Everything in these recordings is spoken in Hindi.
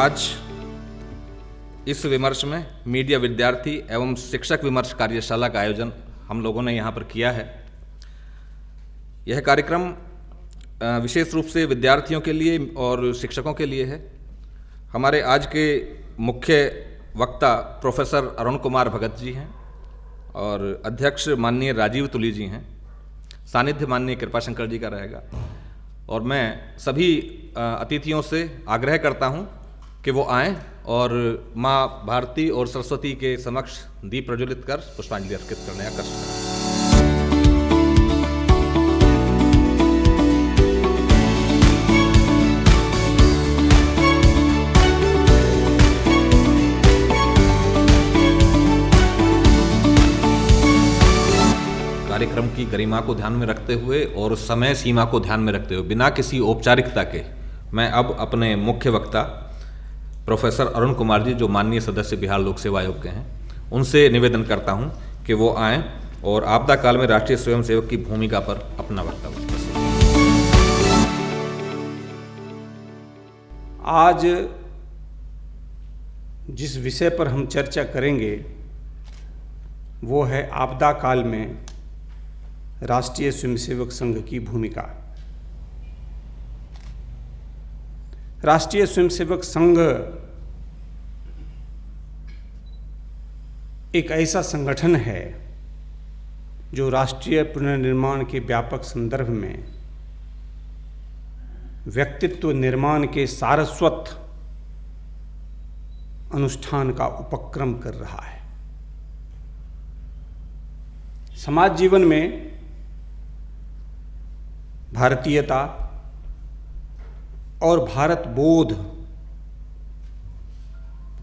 आज इस विमर्श में मीडिया विद्यार्थी एवं शिक्षक विमर्श कार्यशाला का आयोजन हम लोगों ने यहाँ पर किया है। यह कार्यक्रम विशेष रूप से विद्यार्थियों के लिए और शिक्षकों के लिए है। हमारे आज के मुख्य वक्ता प्रोफेसर अरुण कुमार भगत जी हैं और अध्यक्ष माननीय राजीव तुली जी हैं। सानिध्य माननीय कृपाशंकर जी का रहेगा और मैं सभी अतिथियों से आग्रह करता हूं कि वो आएं और माँ भारती और सरस्वती के समक्ष दीप प्रज्वलित कर पुष्पांजलि अर्पित करने का कष्ट करें। कार्यक्रम की गरिमा को ध्यान में रखते हुए और समय सीमा को ध्यान में रखते हुए बिना किसी औपचारिकता के मैं अब अपने मुख्य वक्ता प्रोफेसर अरुण कुमार जी, जो माननीय सदस्य बिहार लोक सेवा आयोग के हैं, उनसे निवेदन करता हूं कि वो आएं और आपदा काल में राष्ट्रीय स्वयंसेवक की भूमिका पर अपना वक्तव्य दें। आज जिस विषय पर हम चर्चा करेंगे वो है आपदा काल में राष्ट्रीय स्वयंसेवक संघ की भूमिका। राष्ट्रीय स्वयंसेवक संघ एक ऐसा संगठन है जो राष्ट्रीय पुनर्निर्माण के व्यापक संदर्भ में व्यक्तित्व निर्माण के सारस्वत अनुष्ठान का उपक्रम कर रहा है। समाज जीवन में भारतीयता और भारत बोध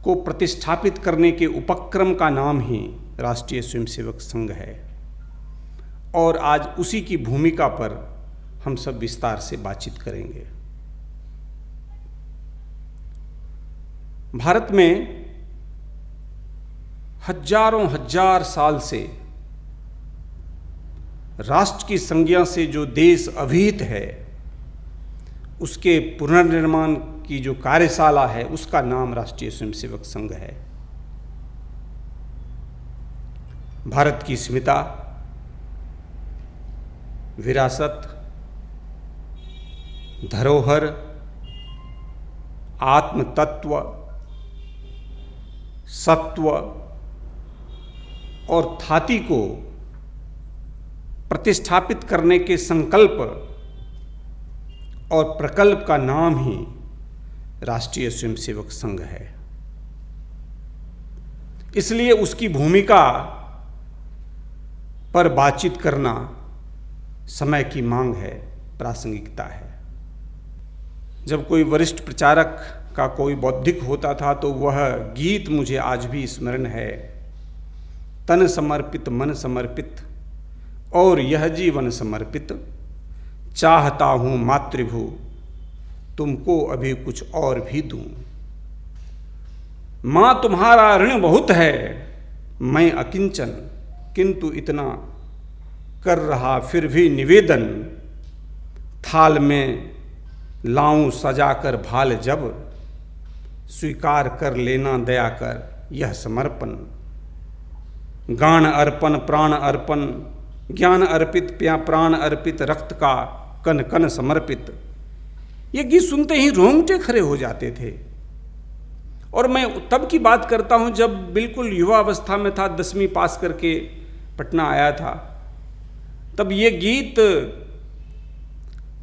को प्रतिष्ठापित करने के उपक्रम का नाम ही राष्ट्रीय स्वयंसेवक संघ है और आज उसी की भूमिका पर हम सब विस्तार से बातचीत करेंगे। भारत में हजारों हजार साल से राष्ट्र की संज्ञा से जो देश अभिहित है उसके पुनर्निर्माण की जो कार्यशाला है उसका नाम राष्ट्रीय स्वयंसेवक संघ है। भारत की अस्मिता, विरासत, धरोहर, आत्म तत्व, सत्व और थाती को प्रतिष्ठापित करने के संकल्प और प्रकल्प का नाम ही राष्ट्रीय स्वयंसेवक संघ है। इसलिए उसकी भूमिका पर बातचीत करना समय की मांग है, प्रासंगिकता है। जब कोई वरिष्ठ प्रचारक का कोई बौद्धिक होता था तो वह गीत मुझे आज भी स्मरण है। तन समर्पित मन समर्पित और यह जीवन समर्पित, चाहता हूं मातृभू तुमको अभी कुछ और भी दूं। मां तुम्हारा ऋण बहुत है, मैं अकिंचन किंतु इतना कर रहा फिर भी निवेदन। थाल में लाऊं सजाकर भाल जब, स्वीकार कर लेना दया कर यह समर्पण। गान अर्पण प्राण अर्पण, ज्ञान अर्पित प्राण अर्पित, रक्त का कन कन समर्पित। ये गीत सुनते ही रोंगटे खड़े हो जाते थे। और मैं तब की बात करता हूँ जब बिल्कुल युवा अवस्था में था, 10वीं पास करके पटना आया था। तब ये गीत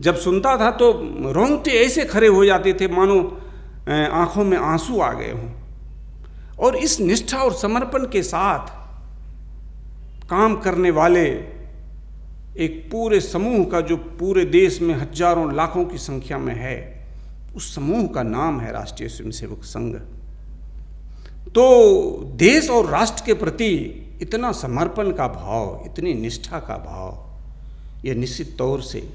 जब सुनता था तो रोंगटे ऐसे खड़े हो जाते थे मानो आंखों में आंसू आ गए हों। और इस निष्ठा और समर्पण के साथ काम करने वाले एक पूरे समूह का, जो पूरे देश में हजारों लाखों की संख्या में है, उस समूह का नाम है राष्ट्रीय स्वयंसेवक संघ। तो देश और राष्ट्र के प्रति इतना समर्पण का भाव, इतनी निष्ठा का भाव, यह निश्चित तौर से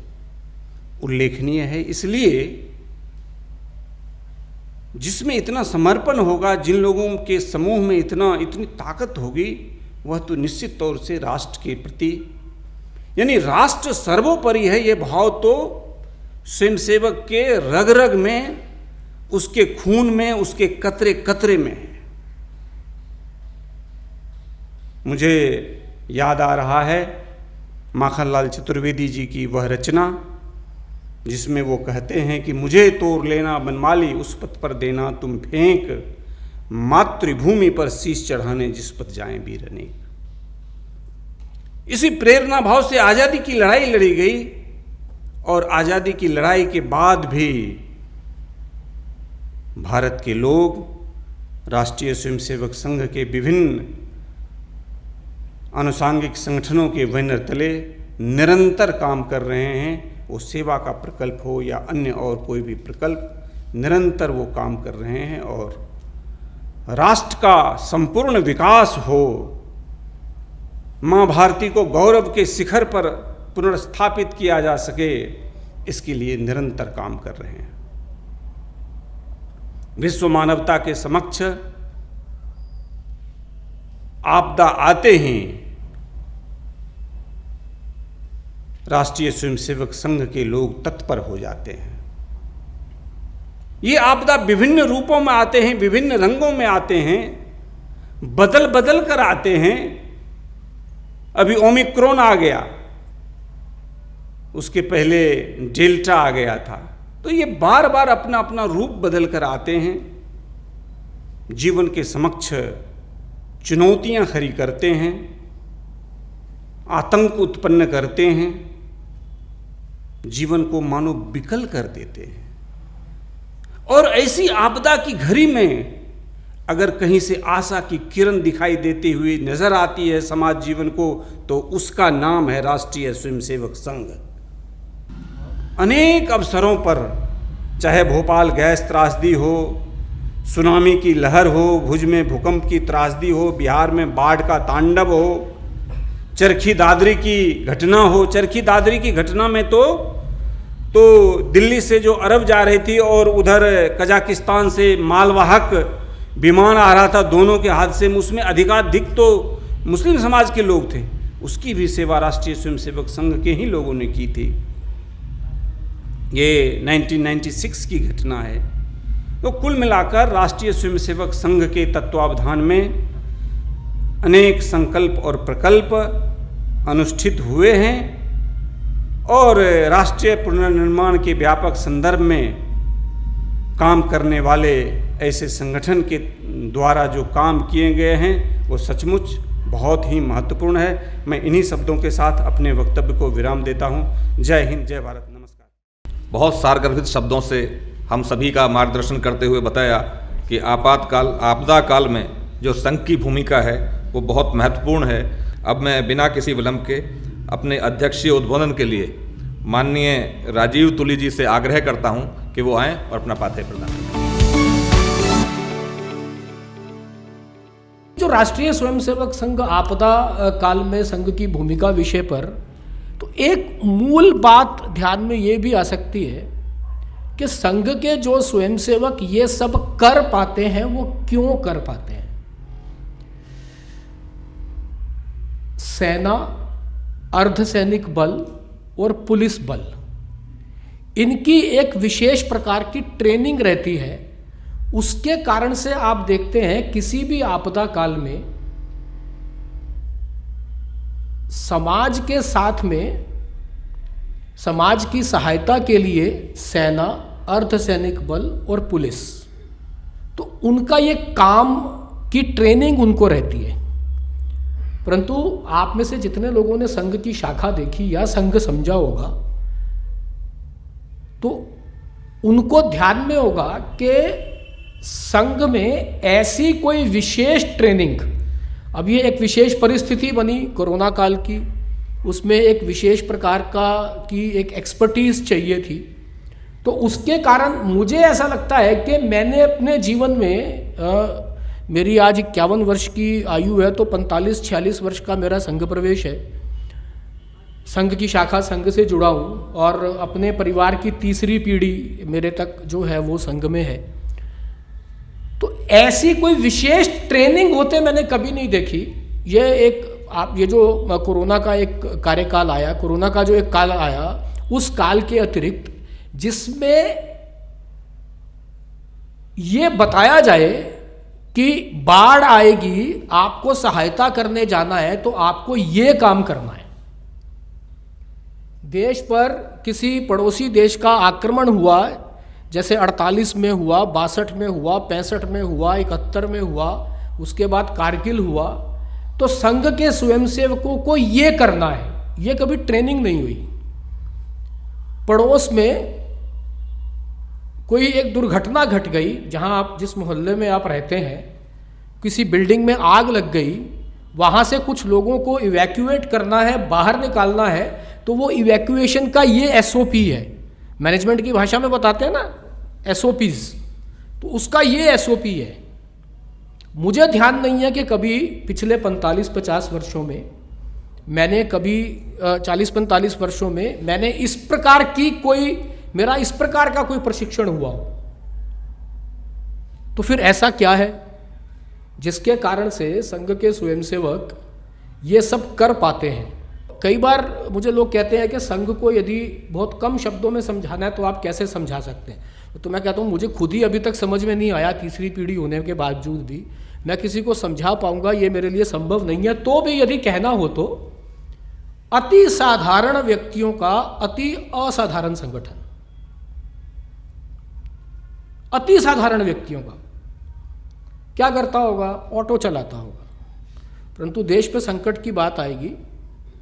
उल्लेखनीय है। इसलिए जिसमें इतना समर्पण होगा, जिन लोगों के समूह में इतनी ताकत होगी, वह तो निश्चित तौर से राष्ट्र के प्रति, यानी राष्ट्र सर्वोपरि है, ये भाव तो स्वयंसेवक के रग रग में उसके खून में, उसके कतरे कतरे में है। मुझे याद आ रहा है माखनलाल चतुर्वेदी जी की वह रचना जिसमें वो कहते हैं कि मुझे तोड़ लेना बनमाली, उस पथ पर देना तुम फेंक, मातृभूमि पर शीश चढ़ाने जिस पथ जाएं वीर अनेक। इसी प्रेरणा भाव से आज़ादी की लड़ाई लड़ी गई और आज़ादी की लड़ाई के बाद भी भारत के लोग राष्ट्रीय स्वयंसेवक संघ के विभिन्न आनुषांगिक संगठनों के बैनर तले निरंतर काम कर रहे हैं। वो सेवा का प्रकल्प हो या अन्य और कोई भी प्रकल्प, निरंतर वो काम कर रहे हैं और राष्ट्र का संपूर्ण विकास हो, माँ भारती को गौरव के शिखर पर पुनर्स्थापित किया जा सके, इसके लिए निरंतर काम कर रहे हैं। विश्व मानवता के समक्ष आपदा आते ही राष्ट्रीय स्वयंसेवक संघ के लोग तत्पर हो जाते हैं। ये आपदा विभिन्न रूपों में आते हैं, विभिन्न रंगों में आते हैं, बदल बदल कर आते हैं। अभी ओमिक्रॉन आ गया, उसके पहले डेल्टा आ गया था। तो ये बार बार अपना अपना रूप बदल कर आते हैं, जीवन के समक्ष चुनौतियां खड़ी करते हैं, आतंक उत्पन्न करते हैं, जीवन को मानो विकल कर देते हैं। और ऐसी आपदा की घड़ी में अगर कहीं से आशा की किरण दिखाई देती हुई नजर आती है समाज जीवन को, तो उसका नाम है राष्ट्रीय स्वयंसेवक संघ। अनेक अवसरों पर, चाहे भोपाल गैस त्रासदी हो, सुनामी की लहर हो, भुज में भूकंप की त्रासदी हो, बिहार में बाढ़ का तांडव हो, चरखी दादरी की घटना हो। चरखी दादरी की घटना में तो दिल्ली से जो अरब जा रही थी और उधर कजाकिस्तान से मालवाहक विमान आ रहा था, दोनों के हादसे में उसमें अधिकाधिक तो मुस्लिम समाज के लोग थे। उसकी भी सेवा राष्ट्रीय स्वयंसेवक संघ के ही लोगों ने की थी। ये 1996 की घटना है। तो कुल मिलाकर राष्ट्रीय स्वयंसेवक संघ के तत्वावधान में अनेक संकल्प और प्रकल्प अनुष्ठित हुए हैं और राष्ट्रीय पुनर्निर्माण के व्यापक संदर्भ में काम करने वाले ऐसे संगठन के द्वारा जो काम किए गए हैं वो सचमुच बहुत ही महत्वपूर्ण है। मैं इन्हीं शब्दों के साथ अपने वक्तव्य को विराम देता हूँ। जय हिंद, जय भारत, नमस्कार। बहुत सारगर्भित शब्दों से हम सभी का मार्गदर्शन करते हुए बताया कि आपदा काल में जो संघ की भूमिका है वो बहुत महत्वपूर्ण है। अब मैं बिना किसी विलंब के अपने अध्यक्षीय उद्बोधन के लिए माननीय राजीव तुली जी से आग्रह करता हूं कि वो आएं और अपना पाथेय प्रदान करें। जो राष्ट्रीय स्वयंसेवक संघ आपदा काल में संघ की भूमिका विषय पर तो एक मूल बात ध्यान में ये भी आ सकती है कि संघ के जो स्वयंसेवक ये सब कर पाते हैं वो क्यों कर पाते हैं। सेना, अर्धसैनिक बल और पुलिस बल, इनकी एक विशेष प्रकार की ट्रेनिंग रहती है। उसके कारण से आप देखते हैं किसी भी आपदा काल में समाज के साथ में समाज की सहायता के लिए सेना, अर्धसैनिक बल और पुलिस, तो उनका ये काम की ट्रेनिंग उनको रहती है। परंतु आप में से जितने लोगों ने संघ की शाखा देखी या संघ समझा होगा तो उनको ध्यान में होगा कि संघ में ऐसी कोई विशेष ट्रेनिंग, अब ये एक विशेष परिस्थिति बनी कोरोना काल की, उसमें एक विशेष प्रकार की एक एक्सपर्टीज चाहिए थी। तो उसके कारण मुझे ऐसा लगता है कि मैंने अपने जीवन में मेरी आज 51 वर्ष की आयु है, तो 45-46 वर्ष का मेरा संघ प्रवेश है। संघ की शाखा संघ से जुड़ा हूँ और अपने परिवार की तीसरी पीढ़ी मेरे तक जो है वो संघ में है। तो ऐसी कोई विशेष ट्रेनिंग होते मैंने कभी नहीं देखी। ये जो कोरोना का एक कार्यकाल आया, कोरोना का जो एक काल आया, उस काल के अतिरिक्त जिसमें ये बताया जाए कि बाढ़ आएगी, आपको सहायता करने जाना है तो आपको ये काम करना है। देश पर किसी पड़ोसी देश का आक्रमण हुआ, जैसे 48 में हुआ, 62 में हुआ, 65 में हुआ, 71 में हुआ, उसके बाद कारगिल हुआ, तो संघ के स्वयंसेवकों को ये करना है। ये कभी ट्रेनिंग नहीं हुई। पड़ोस में कोई एक दुर्घटना घट गई, जहां आप जिस मोहल्ले में आप रहते हैं, किसी बिल्डिंग में आग लग गई, वहां से कुछ लोगों को इवैक्यूएट करना है, बाहर निकालना है, तो वो इवैक्यूएशन का ये एसओपी है। मैनेजमेंट की भाषा में बताते हैं ना, एसओपीज, तो उसका ये एसओपी है। मुझे ध्यान नहीं है कि कभी पिछले 45-50 वर्षों में मैंने कभी 40-45 वर्षों में मैंने इस प्रकार की मेरा इस प्रकार का कोई प्रशिक्षण हुआ हो। तो फिर ऐसा क्या है जिसके कारण से संघ के स्वयंसेवक ये सब कर पाते हैं? कई बार मुझे लोग कहते हैं कि संघ को यदि बहुत कम शब्दों में समझाना है तो आप कैसे समझा सकते हैं? तो मैं कहता हूँ मुझे खुद ही अभी तक समझ में नहीं आया, तीसरी पीढ़ी होने के बावजूद भी मैं किसी को समझा पाऊंगा ये मेरे लिए संभव नहीं है। तो भी यदि कहना हो तो अति साधारण व्यक्तियों का अति असाधारण संगठन, अति साधारण व्यक्तियों का क्या करता होगा? ऑटो चलाता होगा, परंतु देश पे संकट की बात आएगी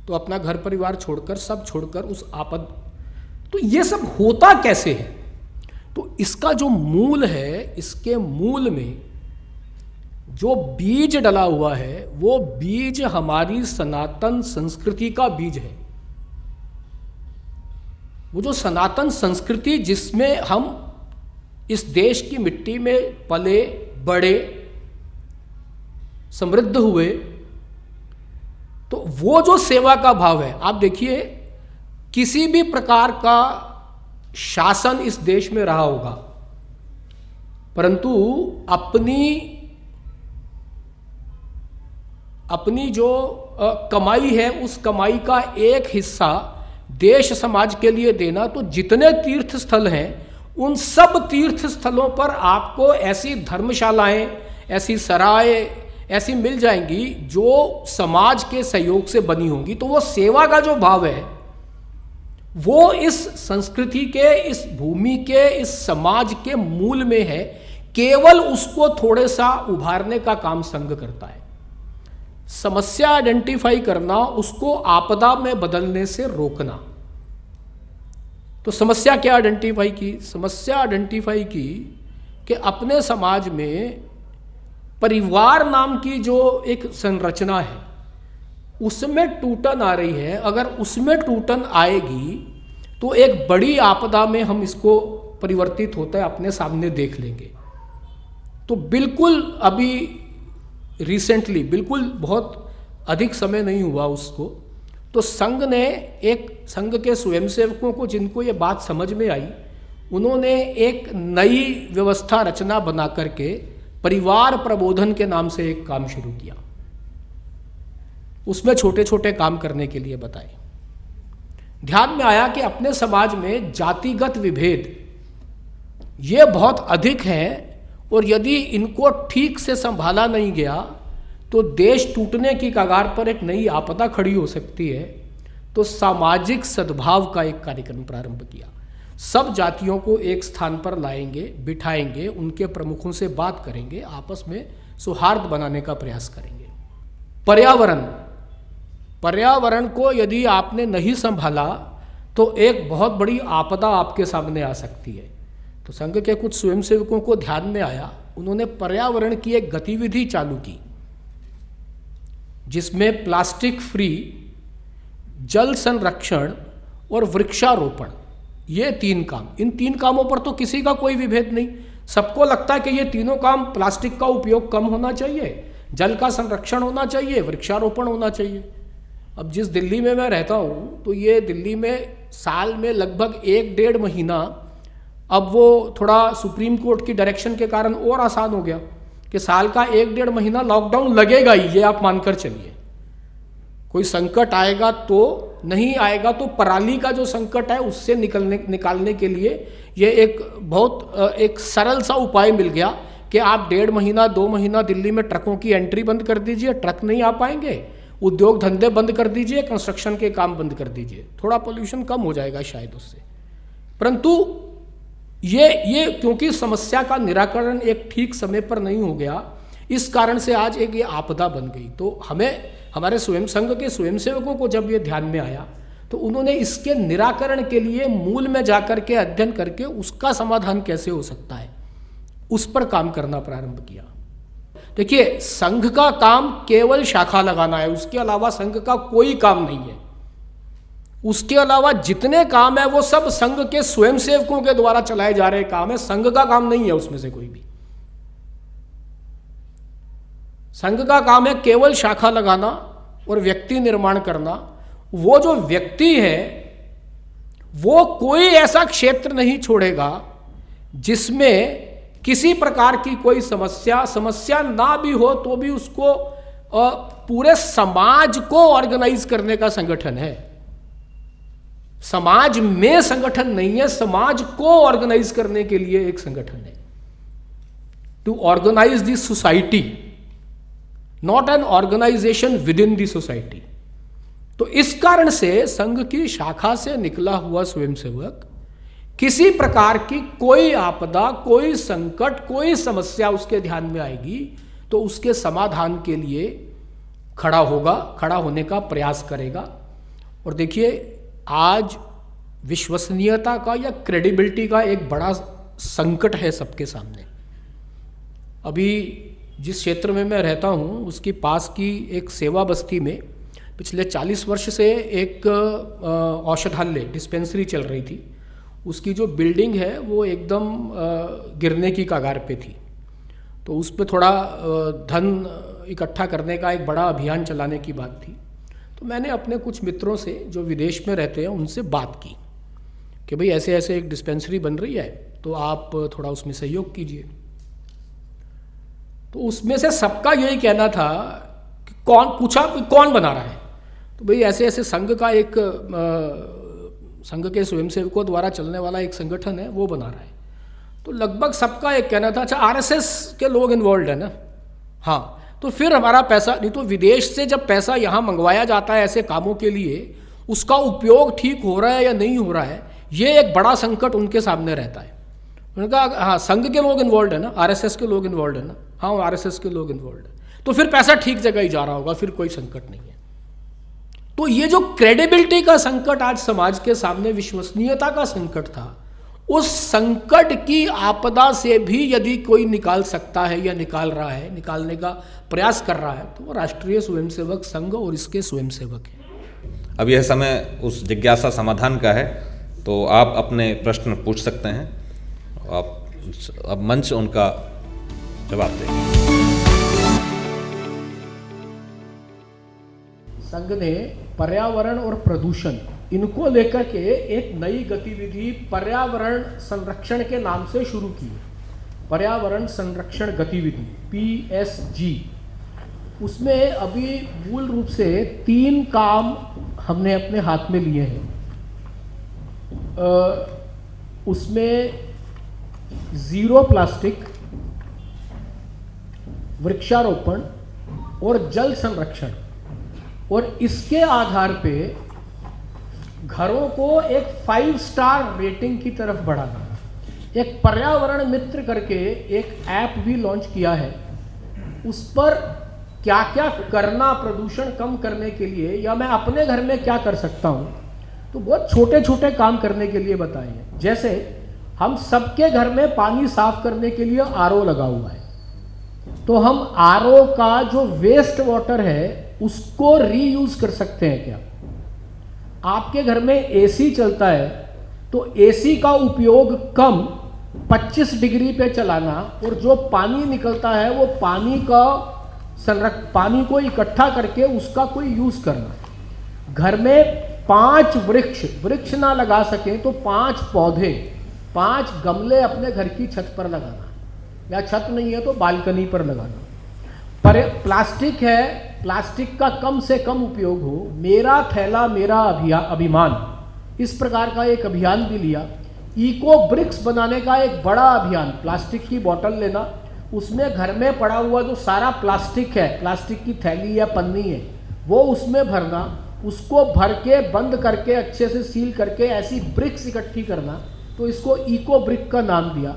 तो अपना घर परिवार छोड़कर, सब छोड़कर उस आपद, तो ये सब होता कैसे है? तो इसका जो मूल है, इसके मूल में जो बीज डला हुआ है, वो बीज हमारी सनातन संस्कृति का बीज है। वो जो सनातन संस्कृति जिसमें हम इस देश की मिट्टी में पले बड़े समृद्ध हुए, तो वो जो सेवा का भाव है, आप देखिए किसी भी प्रकार का शासन इस देश में रहा होगा, परंतु अपनी जो कमाई है, उस कमाई का एक हिस्सा देश समाज के लिए देना। तो जितने तीर्थ स्थल हैं, उन सब तीर्थ स्थलों पर आपको ऐसी धर्मशालाएं, ऐसी सराय ऐसी मिल जाएंगी जो समाज के सहयोग से बनी होंगी। तो वो सेवा का जो भाव है, वो इस संस्कृति के, इस भूमि के, इस समाज के मूल में है। केवल उसको थोड़े सा उभारने का काम संघ करता है। समस्या आइडेंटिफाई करना, उसको आपदा में बदलने से रोकना। तो समस्या क्या आइडेंटिफाई की? समस्या आइडेंटिफाई की कि अपने समाज में परिवार नाम की जो एक संरचना है, उसमें टूटन आ रही है। अगर उसमें टूटन आएगी तो एक बड़ी आपदा में हम इसको परिवर्तित होता है अपने सामने देख लेंगे। तो बिल्कुल अभी रिसेंटली, बिल्कुल बहुत अधिक समय नहीं हुआ उसको, तो संघ ने संघ के स्वयंसेवकों को जिनको ये बात समझ में आई, उन्होंने एक नई व्यवस्था रचना बना करके परिवार प्रबोधन के नाम से एक काम शुरू किया। उसमें छोटे छोटे काम करने के लिए बताए। ध्यान में आया कि अपने समाज में जातिगत विभेद ये बहुत अधिक हैं, और यदि इनको ठीक से संभाला नहीं गया तो देश टूटने की कगार पर एक नई आपदा खड़ी हो सकती है। तो सामाजिक सद्भाव का एक कार्यक्रम प्रारंभ किया। सब जातियों को एक स्थान पर लाएंगे, बिठाएंगे, उनके प्रमुखों से बात करेंगे, आपस में सौहार्द बनाने का प्रयास करेंगे। पर्यावरण को यदि आपने नहीं संभाला तो एक बहुत बड़ी आपदा आपके सामने आ सकती है। तो संघ के कुछ स्वयंसेवकों को ध्यान में आया, उन्होंने पर्यावरण की एक गतिविधि चालू की जिसमें प्लास्टिक फ्री, जल संरक्षण और वृक्षारोपण, ये 3 काम। इन 3 कामों पर तो किसी का कोई विभेद नहीं। सबको लगता है कि ये तीनों काम, प्लास्टिक का उपयोग कम होना चाहिए, जल का संरक्षण होना चाहिए, वृक्षारोपण होना चाहिए। अब जिस दिल्ली में मैं रहता हूँ, तो ये दिल्ली में साल में लगभग 1-1.5 महीना, अब वो थोड़ा सुप्रीम कोर्ट की डायरेक्शन के कारण और आसान हो गया कि साल का 1-1.5 महीना लॉकडाउन लगेगा ही, ये आप मानकर चलिए। कोई संकट आएगा तो नहीं आएगा, तो पराली का जो संकट है उससे निकालने के लिए ये एक बहुत एक सरल सा उपाय मिल गया कि आप 1.5 महीना 2 महीना दिल्ली में ट्रकों की एंट्री बंद कर दीजिए, ट्रक नहीं आ पाएंगे, उद्योग धंधे बंद कर दीजिए, कंस्ट्रक्शन के काम बंद कर दीजिए, थोड़ा पोल्यूशन कम हो जाएगा शायद उससे। परंतु ये क्योंकि समस्या का निराकरण एक ठीक समय पर नहीं हो गया, इस कारण से आज एक ये आपदा बन गई। तो हमें हमारे स्वयं संघ के स्वयंसेवकों को जब ये ध्यान में आया तो उन्होंने इसके निराकरण के लिए मूल में जाकर के अध्ययन करके उसका समाधान कैसे हो सकता है उस पर काम करना प्रारंभ किया। देखिए, संघ का काम केवल शाखा लगाना है, उसके अलावा संघ का कोई काम नहीं है। उसके अलावा जितने काम है वो सब संघ के स्वयंसेवकों के द्वारा चलाए जा रहे काम है, संघ का काम नहीं है उसमें से कोई भी। संघ का काम है केवल शाखा लगाना और व्यक्ति निर्माण करना। वो जो व्यक्ति है वो कोई ऐसा क्षेत्र नहीं छोड़ेगा जिसमें किसी प्रकार की कोई समस्या ना भी हो तो भी उसको पूरे समाज को ऑर्गेनाइज करने का संगठन है। समाज में संगठन नहीं है, समाज को ऑर्गेनाइज करने के लिए एक संगठन है। To organise the society, not an organisation within the society. तो इस कारण से संघ की शाखा से निकला हुआ स्वयंसेवक किसी प्रकार की कोई आपदा, कोई संकट, कोई समस्या उसके ध्यान में आएगी तो उसके समाधान के लिए खड़ा होगा, खड़ा होने का प्रयास करेगा। और देखिए, आज विश्वसनीयता का या क्रेडिबिलिटी का एक बड़ा संकट है सबके सामने। अभी जिस क्षेत्र में मैं रहता हूँ उसकी पास की एक सेवा बस्ती में पिछले 40 वर्ष से एक औषधालय डिस्पेंसरी चल रही थी। उसकी जो बिल्डिंग है वो एकदम गिरने की कगार पे थी। तो उस पर थोड़ा धन इकट्ठा करने का एक बड़ा अभियान चलाने की बात थी। तो मैंने अपने कुछ मित्रों से जो विदेश में रहते हैं उनसे बात की कि भाई ऐसे ऐसे एक डिस्पेंसरी बन रही है तो आप थोड़ा उसमें सहयोग कीजिए। तो उसमें से सबका यही कहना था कि कौन बना रहा है, तो भाई ऐसे ऐसे संघ का एक संघ के स्वयंसेवकों द्वारा चलने वाला एक संगठन है वो बना रहा है। तो लगभग सबका एक कहना था, अच्छा आरएसएस के लोग इन्वॉल्व है ना, हाँ तो फिर हमारा पैसा नहीं, तो विदेश से जब पैसा यहाँ मंगवाया जाता है ऐसे कामों के लिए उसका उपयोग ठीक हो रहा है या नहीं हो रहा है, ये एक बड़ा संकट उनके सामने रहता है। उन्होंने कहा हाँ संघ के लोग इन्वॉल्व है ना, आरएसएस के लोग इन्वॉल्व है ना, हाँ आरएसएस के लोग इन्वॉल्व है, तो फिर पैसा ठीक जगह ही जा रहा होगा, फिर कोई संकट नहीं है। तो ये जो क्रेडिबिलिटी का संकट आज समाज के सामने, विश्वसनीयता का संकट था, उस संकट की आपदा से भी यदि कोई निकाल सकता है या निकाल रहा है, निकालने का प्रयास कर रहा है, तो वो राष्ट्रीय स्वयंसेवक संघ और इसके स्वयंसेवक हैं। अब यह समय उस जिज्ञासा समाधान का है, तो आप अपने प्रश्न पूछ सकते हैं। अब मंच उनका जवाब दें। संघ ने पर्यावरण और प्रदूषण इनको लेकर के एक नई गतिविधि पर्यावरण संरक्षण के नाम से शुरू की, पर्यावरण संरक्षण गतिविधि PSG। उसमें अभी मूल रूप से 3 काम हमने अपने हाथ में लिए हैं। उसमें जीरो प्लास्टिक, वृक्षारोपण और जल संरक्षण, और इसके आधार पे घरों को एक 5 स्टार रेटिंग की तरफ बढ़ाना। एक पर्यावरण मित्र करके एक ऐप भी लॉन्च किया है, उस पर क्या क्या करना प्रदूषण कम करने के लिए, या मैं अपने घर में क्या कर सकता हूँ, तो बहुत छोटे छोटे काम करने के लिए बताए हैं। जैसे हम सबके घर में पानी साफ करने के लिए RO लगा हुआ है, तो हम RO का जो वेस्ट वाटर है उसको रीयूज कर सकते हैं क्या। आपके घर में AC चलता है तो AC का उपयोग कम 25 डिग्री पे चलाना, और जो पानी निकलता है वो पानी को इकट्ठा करके उसका कोई यूज करना। घर में 5 वृक्ष ना लगा सकें तो 5 पौधे, 5 गमले अपने घर की छत पर लगाना, या छत नहीं है तो बालकनी पर लगाना। पर प्लास्टिक है प्लास्टिक का कम से कम उपयोग हो, मेरा थैला मेरा अभिमान, इस प्रकार का एक अभियान भी लिया। इको ब्रिक्स बनाने का एक बड़ा अभियान, प्लास्टिक की बोतल लेना, उसमें घर में पड़ा हुआ जो सारा प्लास्टिक है, प्लास्टिक की थैली या पन्नी है, वो उसमें भरना, उसको भर के बंद करके अच्छे से सील करके ऐसी ब्रिक्स इकट्ठी करना, तो इसको इको ब्रिक का नाम दिया।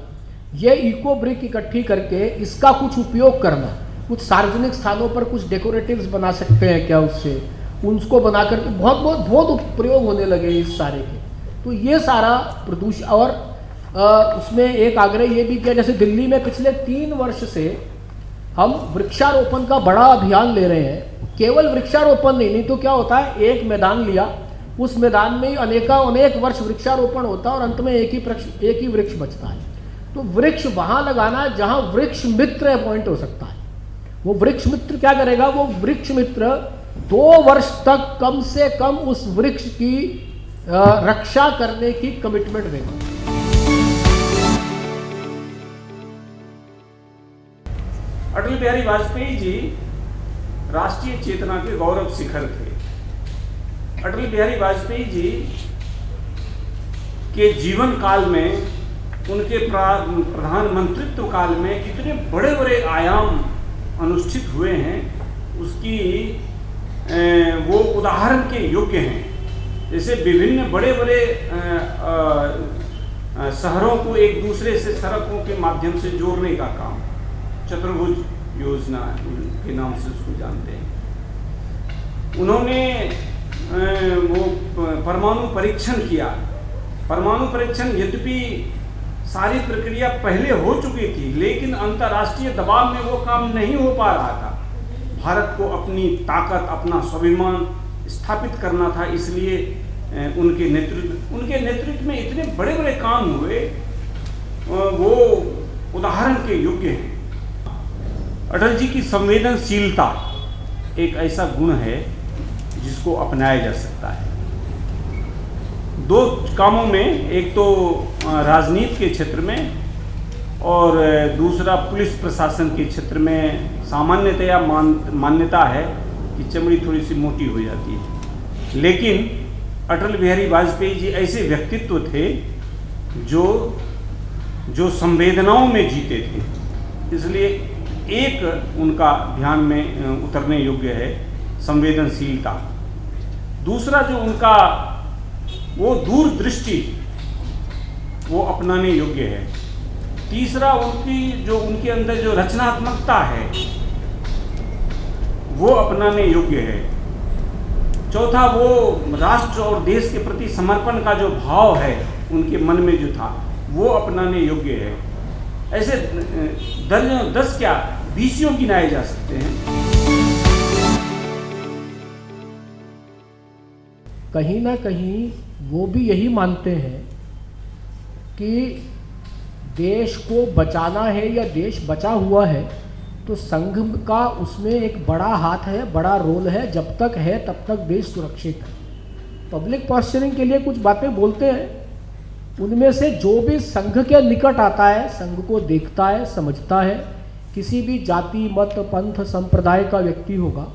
ये इको ब्रिक इकट्ठी करके इसका कुछ उपयोग करना, कुछ सार्वजनिक स्थानों पर कुछ डेकोरेटिव्स बना सकते हैं क्या उससे, उनको बना करके बहुत प्रयोग होने लगे इस सारे के। तो ये सारा प्रदूषण, और उसमें एक आग्रह ये भी किया, जैसे दिल्ली में पिछले 3 वर्ष से हम वृक्षारोपण का बड़ा अभियान ले रहे हैं। केवल वृक्षारोपण नहीं तो क्या होता है, एक मैदान लिया, उस मैदान में अनेक वर्ष वृक्षारोपण होता है और अंत में एक ही वृक्ष बचता है। तो वृक्ष वहाँ लगाना जहाँ वृक्ष मित्र अपॉइंट हो सकता है। वो वृक्ष मित्र क्या करेगा, वो वृक्ष मित्र 2 वर्ष तक कम से कम उस वृक्ष की रक्षा करने की कमिटमेंट देगा। अटल बिहारी वाजपेयी जी राष्ट्रीय चेतना के गौरव शिखर थे। अटल बिहारी वाजपेयी जी के जीवन काल में, उनके प्रधानमंत्रित्व काल में इतने बड़े बड़े आयाम अनुष्ठित हुए हैं, उसकी वो उदाहरण के योग्य हैं। जैसे विभिन्न बड़े बड़े शहरों को एक दूसरे से सड़कों के माध्यम से जोड़ने का काम, चतुर्भुज योजना के नाम से उसको जानते हैं। उन्होंने वो परमाणु परीक्षण किया। परमाणु परीक्षण यद्यपि सारी प्रक्रिया पहले हो चुकी थी, लेकिन अंतर्राष्ट्रीय दबाव में वो काम नहीं हो पा रहा था। भारत को अपनी ताकत, अपना स्वाभिमान स्थापित करना था, इसलिए उनके नेतृत्व में इतने बड़े बड़े काम हुए, वो उदाहरण के योग्य हैं। अटल जी की संवेदनशीलता एक ऐसा गुण है जिसको अपनाया जा सकता है 2 कामों में, एक तो राजनीति के क्षेत्र में और दूसरा पुलिस प्रशासन के क्षेत्र में सामान्यतया मान्यता है कि चमड़ी थोड़ी सी मोटी हो जाती है। लेकिन अटल बिहारी वाजपेयी जी ऐसे व्यक्तित्व थे जो संवेदनाओं में जीते थे, इसलिए एक उनका ध्यान में उतरने योग्य है संवेदनशीलता। दूसरा जो उनका वो दूरदृष्टि, वो अपनाने योग्य है। तीसरा उनके अंदर जो रचनात्मकता है, वो अपनाने योग्य है। चौथा, वो राष्ट्र और देश के प्रति समर्पण का जो भाव है उनके मन में जो था, वो अपनाने योग्य है। ऐसे 10 क्या 20 गिनाए जा सकते हैं। कहीं ना कहीं वो भी यही मानते हैं कि देश को बचाना है या देश बचा हुआ है तो संघ का उसमें एक बड़ा हाथ है, बड़ा रोल है। जब तक है तब तक देश सुरक्षित है। पब्लिक पॉस्चरिंग के लिए कुछ बातें बोलते हैं, उनमें से जो भी संघ के निकट आता है, संघ को देखता है, समझता है, किसी भी जाति मत पंथ संप्रदाय का व्यक्ति होगा,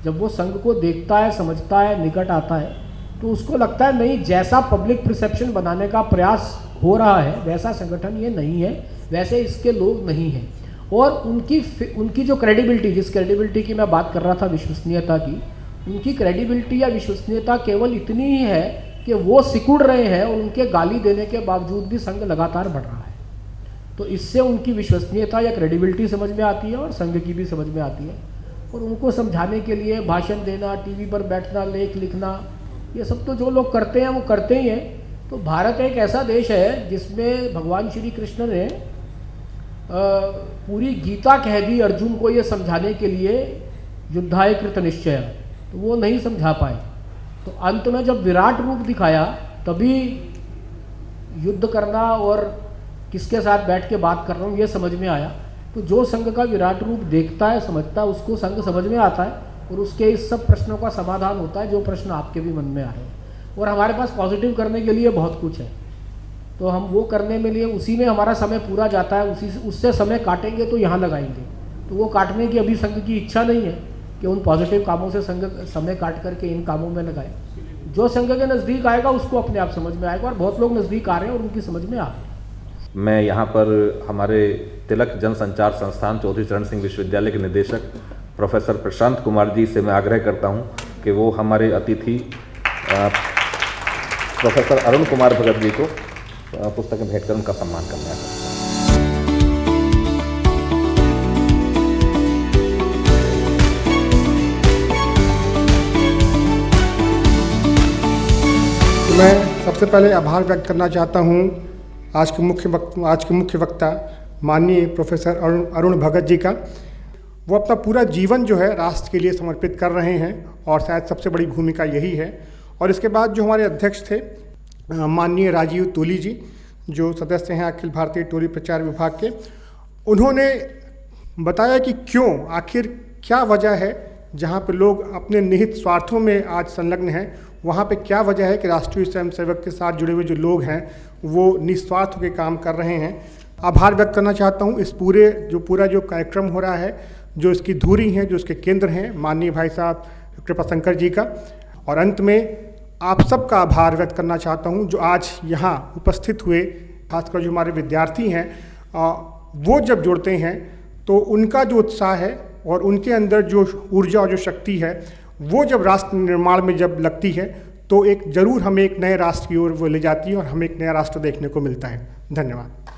जब वो संघ को देखता है, समझता है, निकट आता है, तो उसको लगता है नहीं, जैसा पब्लिक परसेप्शन बनाने का प्रयास हो रहा है वैसा संगठन ये नहीं है, वैसे इसके लोग नहीं हैं। और उनकी जो क्रेडिबिलिटी, जिस क्रेडिबिलिटी की मैं बात कर रहा था, विश्वसनीयता की, उनकी क्रेडिबिलिटी या विश्वसनीयता केवल इतनी ही है कि वो सिकुड़ रहे हैं और उनके गाली देने के बावजूद भी संघ लगातार बढ़ रहा है। तो इससे उनकी विश्वसनीयता या क्रेडिबिलिटी समझ में आती है और संघ की भी समझ में आती है। और उनको समझाने के लिए भाषण देना, टीवी पर बैठना, लेख लिखना, ये सब तो जो लोग करते हैं वो करते ही हैं। तो भारत एक ऐसा देश है जिसमें भगवान श्री कृष्ण ने पूरी गीता कह दी अर्जुन को ये समझाने के लिए, युद्धाय कृत निश्चय, तो वो नहीं समझा पाए। तो अंत में जब विराट रूप दिखाया तभी युद्ध करना और किसके साथ बैठ के बात कर रहा हूँ ये समझ में आया। तो जो संघ का विराट रूप देखता है, समझता है, उसको संघ समझ में आता है और उसके इस सब प्रश्नों का समाधान होता है जो प्रश्न आपके भी मन में आ रहे हैं। और हमारे पास पॉजिटिव करने के लिए बहुत कुछ है, तो हम वो करने में लिए उसी में हमारा समय पूरा जाता है। उससे समय काटेंगे तो यहाँ लगाएंगे, तो वो काटने की अभी संघ की इच्छा नहीं है। कि उन पॉजिटिव कामों से संघ समय काट करके इन कामों में लगाए। जो संघ के नज़दीक आएगा उसको अपने आप समझ में आएगा, और बहुत लोग नज़दीक आ रहे हैं और उनकी समझ में आ रही है। मैं यहाँ पर हमारे तिलक जनसंचार संस्थान चौधरी चरण सिंह विश्वविद्यालय के निदेशक प्रोफेसर प्रशांत कुमार जी से मैं आग्रह करता हूँ कि वो हमारे अतिथि प्रोफेसर अरुण कुमार भगत जी को पुस्तकें भेंट कर उनका सम्मान करना है। मैं सबसे पहले आभार व्यक्त करना चाहता हूँ आज के मुख्य वक्ता माननीय प्रोफेसर अरुण भगत जी का। वो अपना पूरा जीवन जो है राष्ट्र के लिए समर्पित कर रहे हैं और शायद सबसे बड़ी भूमिका यही है। और इसके बाद जो हमारे अध्यक्ष थे माननीय राजीव तोली जी, जो सदस्य हैं अखिल भारतीय टोली प्रचार विभाग के, उन्होंने बताया कि क्यों, आखिर क्या वजह है जहाँ पे लोग अपने निहित स्वार्थों में आज संलग्न हैं, वहाँ पे क्या वजह है कि राष्ट्रीय स्वयंसेवक के साथ जुड़े हुए जो लोग हैं वो निस्वार्थ होकर काम कर रहे हैं। आभार व्यक्त करना चाहता हूँ इस पूरा जो कार्यक्रम हो रहा है, जो इसकी धुरी हैं, जो इसके केंद्र हैं, माननीय भाई साहब कृपाशंकर जी का। और अंत में आप सबका आभार व्यक्त करना चाहता हूँ जो आज यहाँ उपस्थित हुए, खासकर जो हमारे विद्यार्थी हैं, वो जब जुड़ते हैं तो उनका जो उत्साह है और उनके अंदर जो ऊर्जा और जो शक्ति है वो जब राष्ट्र निर्माण में जब लगती है तो एक ज़रूर हमें एक नए राष्ट्र की ओर वो ले जाती है और हमें एक नया राष्ट्र देखने को मिलता है। धन्यवाद।